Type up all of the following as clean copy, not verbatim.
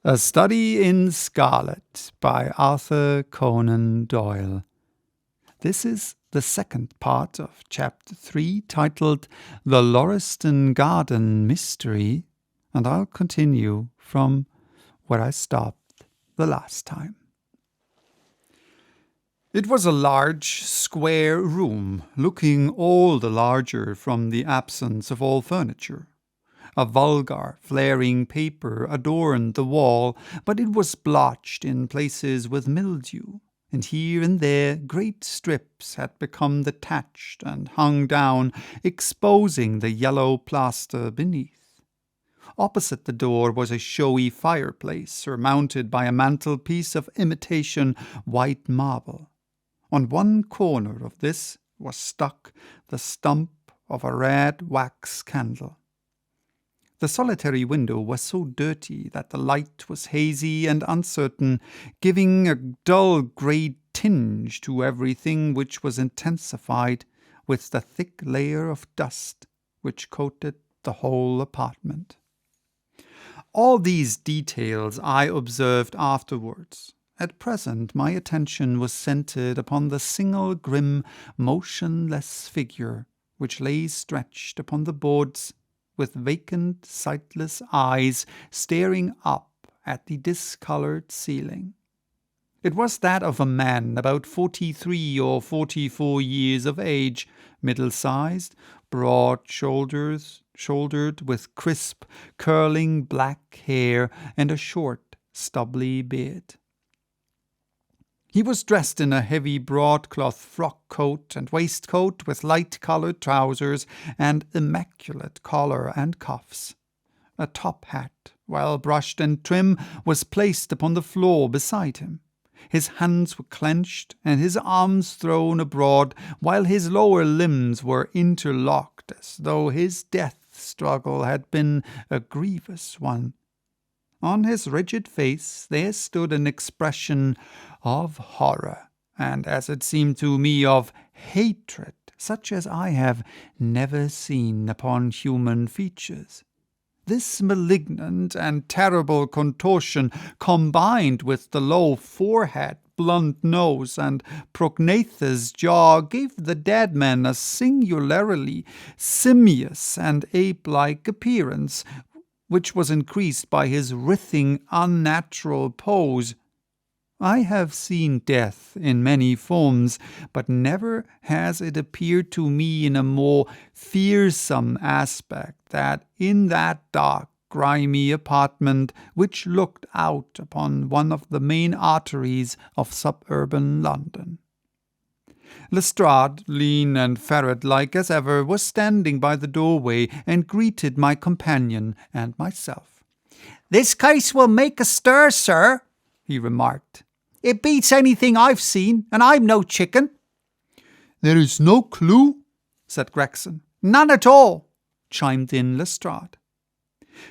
A Study in Scarlet by Arthur Conan Doyle. This is the second part of Chapter 3, titled The Lauriston Garden Mystery, and I'll continue from where I stopped the last time. It was a large, square room, looking all the larger from the absence of all furniture. A vulgar, flaring paper adorned the wall, but it was blotched in places with mildew, and here and there great strips had become detached and hung down, exposing the yellow plaster beneath. Opposite the door was a showy fireplace, surmounted by a mantelpiece of imitation white marble. On one corner of this was stuck the stump of a red wax candle. The solitary window was so dirty that the light was hazy and uncertain, giving a dull grey tinge to everything, which was intensified with the thick layer of dust which coated the whole apartment. All these details I observed afterwards. At present my attention was centred upon the single grim, motionless figure which lay stretched upon the boards, with vacant, sightless eyes staring up at the discoloured ceiling. It was that of a man about 43 or 44 years of age, middle-sized, broad-shouldered, with crisp, curling black hair and a short, stubbly beard. He was dressed in a heavy broadcloth frock-coat and waistcoat with light-coloured trousers and immaculate collar and cuffs. A top hat, well brushed and trim, was placed upon the floor beside him. His hands were clenched and his arms thrown abroad, while his lower limbs were interlocked, as though his death struggle had been a grievous one. On his rigid face there stood an expression of horror, and, as it seemed to me, of hatred, such as I have never seen upon human features. This malignant and terrible contortion, combined with the low forehead, blunt nose, and prognathous jaw, gave the dead man a singularly simious and ape-like appearance, which was increased by his writhing, unnatural pose. I have seen death in many forms, but never has it appeared to me in a more fearsome aspect than in that dark, grimy apartment which looked out upon one of the main arteries of suburban London. Lestrade, lean and ferret-like as ever, was standing by the doorway and greeted my companion and myself. "This case will make a stir, sir," he remarked. "It beats anything I've seen, and I'm no chicken." "There is no clue?" said Gregson. "None at all," chimed in Lestrade.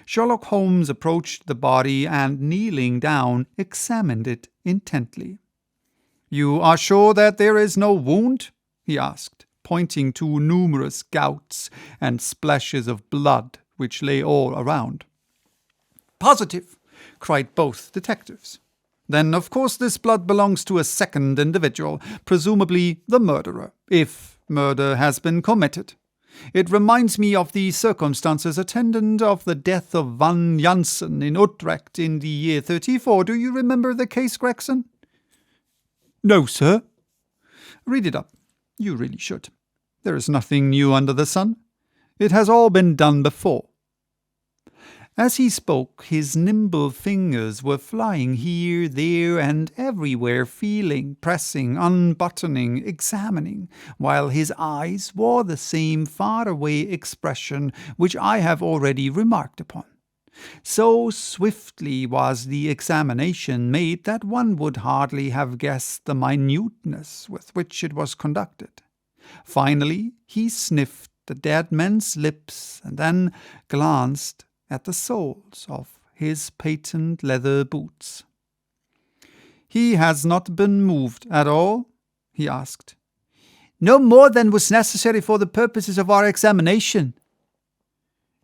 Sherlock Holmes approached the body and, kneeling down, examined it intently. "You are sure that there is no wound?" he asked, pointing to numerous gouts and splashes of blood which lay all around. "Positive," cried both detectives. "Then, of course, this blood belongs to a second individual, presumably the murderer, if murder has been committed. It reminds me of the circumstances attendant of the death of Van Jansen in Utrecht in the year 34. Do you remember the case, Gregson?" "No, sir." "Read it up. You really should. There is nothing new under the sun. It has all been done before." As he spoke, his nimble fingers were flying here, there, and everywhere, feeling, pressing, unbuttoning, examining, while his eyes wore the same far-away expression which I have already remarked upon. So swiftly was the examination made that one would hardly have guessed the minuteness with which it was conducted. Finally, he sniffed the dead man's lips and then glanced at the soles of his patent leather boots. "He has not been moved at all?" he asked. "No more than was necessary for the purposes of our examination."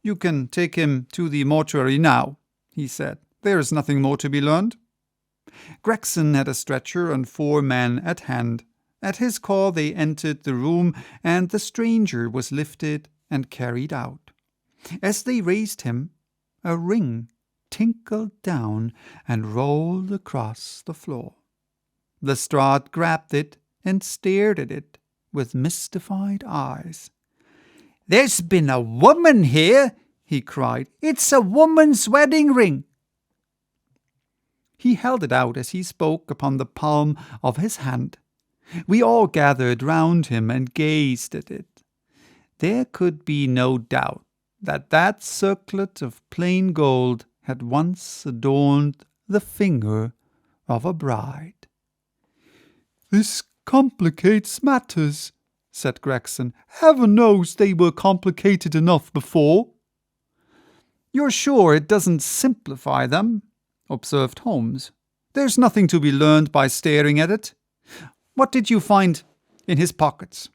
"You can take him to the mortuary now," he said, There's nothing more to be learned." Gregson had a stretcher and 4 men at hand. At his call they entered the room, and the stranger was lifted and carried out. As they raised him, a ring tinkled down and rolled across the floor. Lestrade grabbed it and stared at it with mystified eyes. "There's been a woman here," he cried. "It's a woman's wedding ring." He held it out as he spoke upon the palm of his hand. We all gathered round him and gazed at it. There could be no doubt that that circlet of plain gold had once adorned the finger of a bride. "This complicates matters," said Gregson. "Heaven knows they were complicated enough before." "You're sure it doesn't simplify them?" observed Holmes. "There's nothing to be learned by staring at it. What did you find in his pockets?"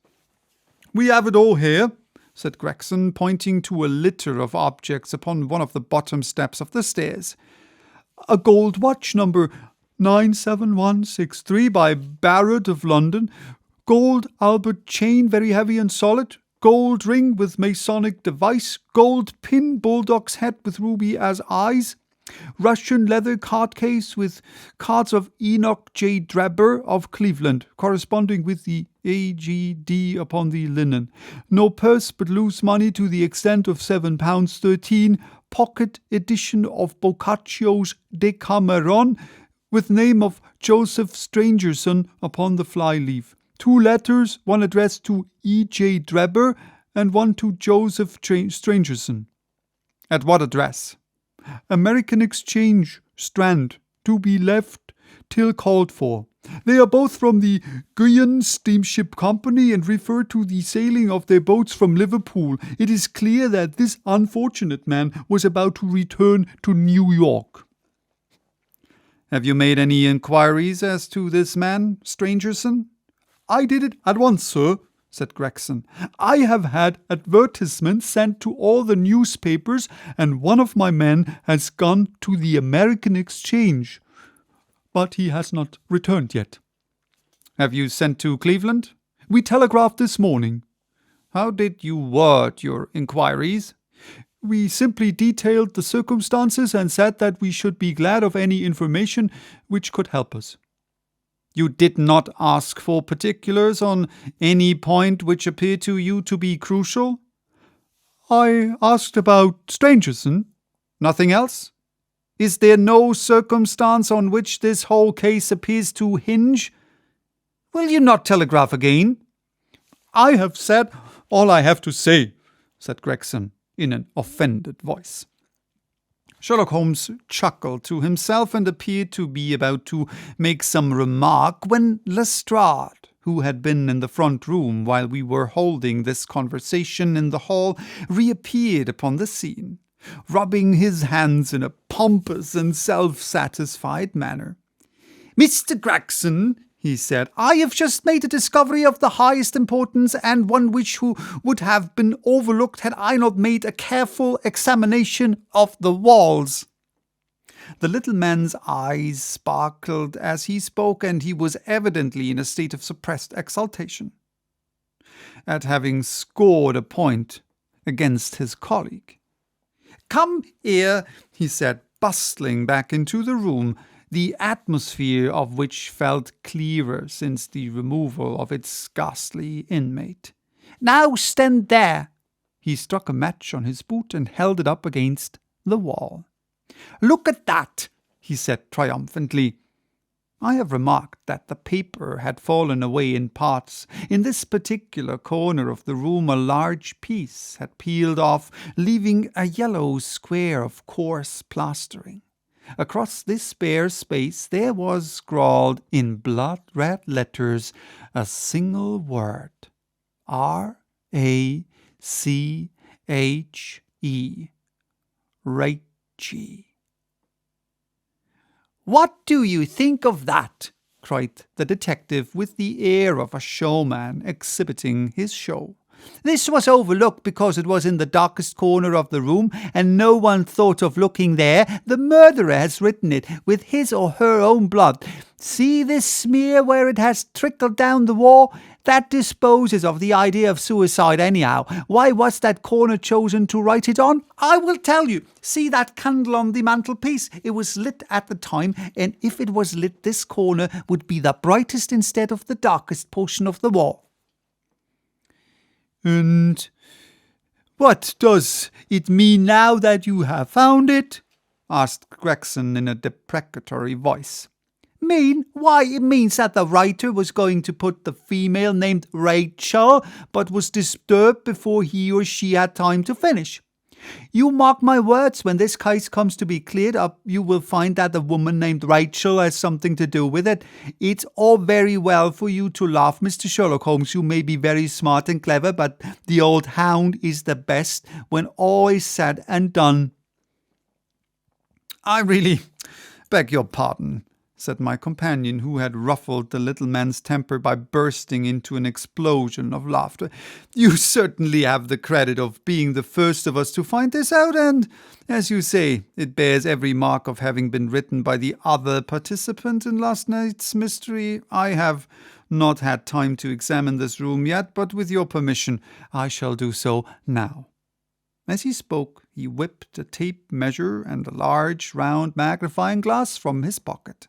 "We have it all here," said Gregson, pointing to a litter of objects upon one of the bottom steps of the stairs. "A gold watch number 97163 by Barrett of London, gold Albert chain very heavy and solid, gold ring with Masonic device, gold pin bulldog's head with ruby as eyes, Russian leather card case with cards of Enoch J. Drebber of Cleveland, corresponding with the AGD upon the linen. No purse but loose money to the extent of £7.13, pocket edition of Boccaccio's Decameron, with name of Joseph Strangerson upon the flyleaf. 2 letters, one addressed to E.J. Drebber and one to Joseph Strangerson." "At what address?" "American Exchange, Strand, to be left till called for. They are both from the Guion Steamship Company and refer to the sailing of their boats from Liverpool. It is clear that this unfortunate man was about to return to New York." "Have you made any inquiries as to this man, Strangerson?" "I did it at once, sir," said Gregson. "I have had advertisements sent to all the newspapers, and one of my men has gone to the American Exchange, but he has not returned yet." "Have you sent to Cleveland?" "We telegraphed this morning." "How did you word your inquiries?" "We simply detailed the circumstances and said that we should be glad of any information which could help us." "You did not ask for particulars on any point which appeared to you to be crucial?" "I asked about Strangerson." "Nothing else? Is there no circumstance on which this whole case appears to hinge? Will you not telegraph again?" "I have said all I have to say," said Gregson in an offended voice. Sherlock Holmes chuckled to himself and appeared to be about to make some remark when Lestrade, who had been in the front room while we were holding this conversation in the hall, reappeared upon the scene, rubbing his hands in a pompous and self-satisfied manner. "Mr. Gregson," he said, "I have just made a discovery of the highest importance, and one which would have been overlooked had I not made a careful examination of the walls." The little man's eyes sparkled as he spoke, and he was evidently in a state of suppressed exultation at having scored a point against his colleague. "Come here," he said, bustling back into the room, the atmosphere of which felt clearer since the removal of its ghastly inmate. "Now stand there." He struck a match on his boot and held it up against the wall. "Look at that," he said triumphantly. I have remarked that the paper had fallen away in parts. In this particular corner of the room a large piece had peeled off, leaving a yellow square of coarse plastering. Across this bare space there was scrawled in blood-red letters a single word: R-A-C-H-E. Raichi. "What do you think of that?" cried the detective with the air of a showman exhibiting his show. This was overlooked because it was in the darkest corner of the room, and no one thought of looking there. The murderer has written it with his or her own blood. See this smear where it has trickled down the wall? That disposes of the idea of suicide anyhow. Why was that corner chosen to write it on? I will tell you. See that candle on the mantelpiece? It was lit at the time, and if it was lit, this corner would be the brightest instead of the darkest portion of the wall. And what does it mean now that you have found it? Asked Gregson in a deprecatory voice. Mean? Why, it means that the writer was going to put the female named Rachel, but was disturbed before he or she had time to finish. You mark my words, when this case comes to be cleared up, you will find that the woman named Rachel has something to do with it. It's all very well for you to laugh, Mr. Sherlock Holmes. You may be very smart and clever, but the old hound is the best when all is said and done. I really beg your pardon, said my companion, who had ruffled the little man's temper by bursting into an explosion of laughter. You certainly have the credit of being the first of us to find this out, and, as you say, it bears every mark of having been written by the other participant in last night's mystery. I have not had time to examine this room yet, but with your permission, I shall do so now. As he spoke, he whipped a tape measure and a large, round magnifying glass from his pocket.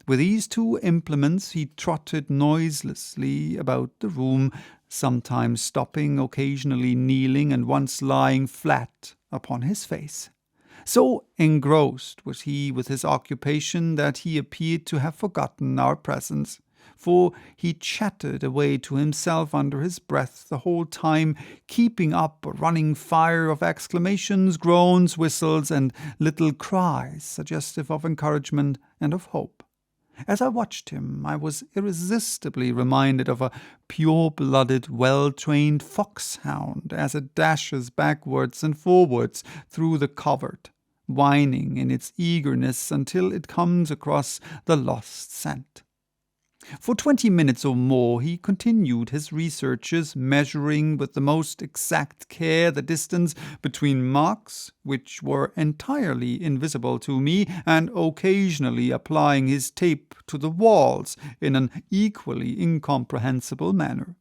With these two implements he trotted noiselessly about the room, sometimes stopping, occasionally kneeling, and once lying flat upon his face. So engrossed was he with his occupation that he appeared to have forgotten our presence, for he chattered away to himself under his breath the whole time, keeping up a running fire of exclamations, groans, whistles, and little cries suggestive of encouragement and of hope. As I watched him, I was irresistibly reminded of a pure-blooded, well-trained foxhound as it dashes backwards and forwards through the covert, whining in its eagerness until it comes across the lost scent. For 20 minutes or more he continued his researches, measuring with the most exact care the distance between marks which were entirely invisible to me, and occasionally applying his tape to the walls in an equally incomprehensible manner.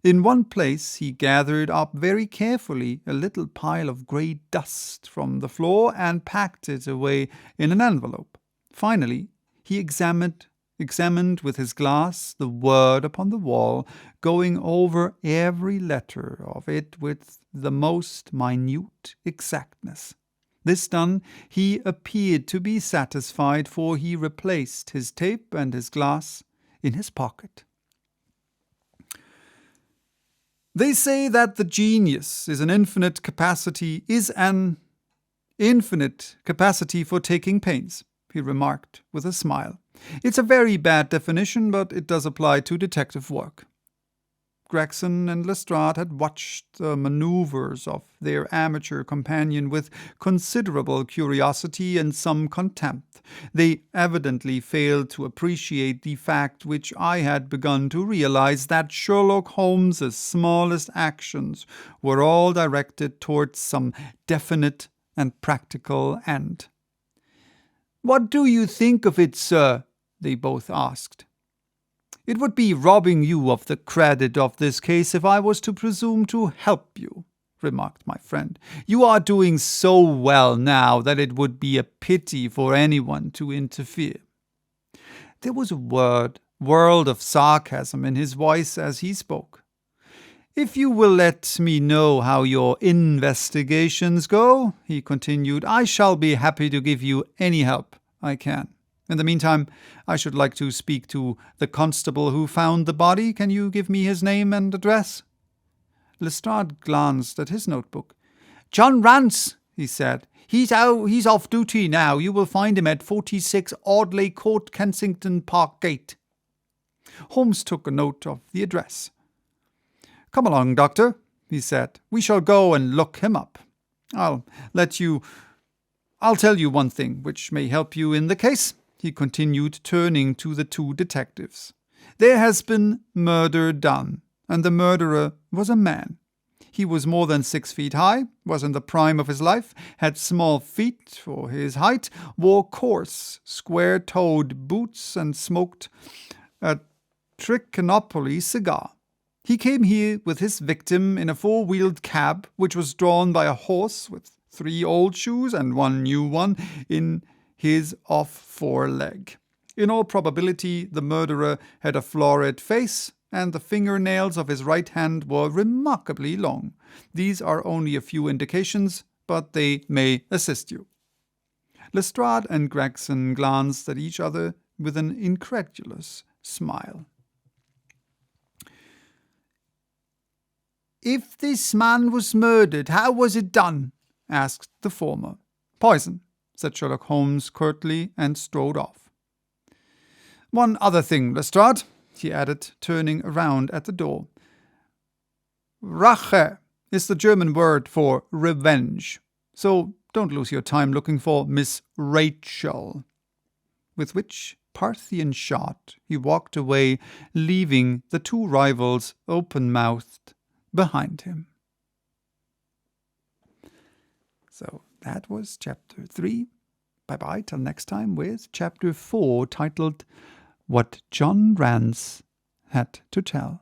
In one place he gathered up very carefully a little pile of grey dust from the floor and packed it away in an envelope. Finally he examined with his glass the word upon the wall, going over every letter of it with the most minute exactness. This done, he appeared to be satisfied, for he replaced his tape and his glass in his pocket. They say that the genius is an infinite capacity for taking pains, he remarked with a smile. It's a very bad definition, but it does apply to detective work. Gregson and Lestrade had watched the manoeuvres of their amateur companion with considerable curiosity and some contempt. They evidently failed to appreciate the fact which I had begun to realize, that Sherlock Holmes's smallest actions were all directed towards some definite and practical end. "What do you think of it, sir?" they both asked. "It would be robbing you of the credit of this case if I was to presume to help you," remarked my friend. "You are doing so well now that it would be a pity for anyone to interfere." There was a world of sarcasm in his voice as he spoke. "If you will let me know how your investigations go," he continued, "I shall be happy to give you any help I can. In the meantime, I should like to speak to the constable who found the body. Can you give me his name and address?" Lestrade glanced at his notebook. "John Rance," he said. He's off duty now. You will find him at 46 Audley Court, Kensington Park Gate." Holmes took a note of the address. "Come along, Doctor," he said. "We shall go and look him up. I'll tell you one thing which may help you in the case," he continued, turning to the two detectives. "There has been murder done, and the murderer was a man. He was more than 6 feet high, was in the prime of his life, had small feet for his height, wore coarse, square-toed boots, and smoked a Trichinopoly cigar. He came here with his victim in a 4-wheeled cab, which was drawn by a horse with 3 old shoes and 1 new one in his off foreleg. In all probability, the murderer had a florid face, and the fingernails of his right hand were remarkably long. These are only a few indications, but they may assist you. Lestrade and Gregson glanced at each other with an incredulous smile. "If this man was murdered, how was it done?" asked the former. "Poison," said Sherlock Holmes curtly, and strode off. "One other thing, Lestrade," he added, turning around at the door. "Rache is the German word for revenge, so don't lose your time looking for Miss Rachel." With which Parthian shot he walked away, leaving the 2 rivals open-mouthed behind him. So that was chapter 3. Bye-bye till next time with chapter 4, titled What John Rance Had to Tell.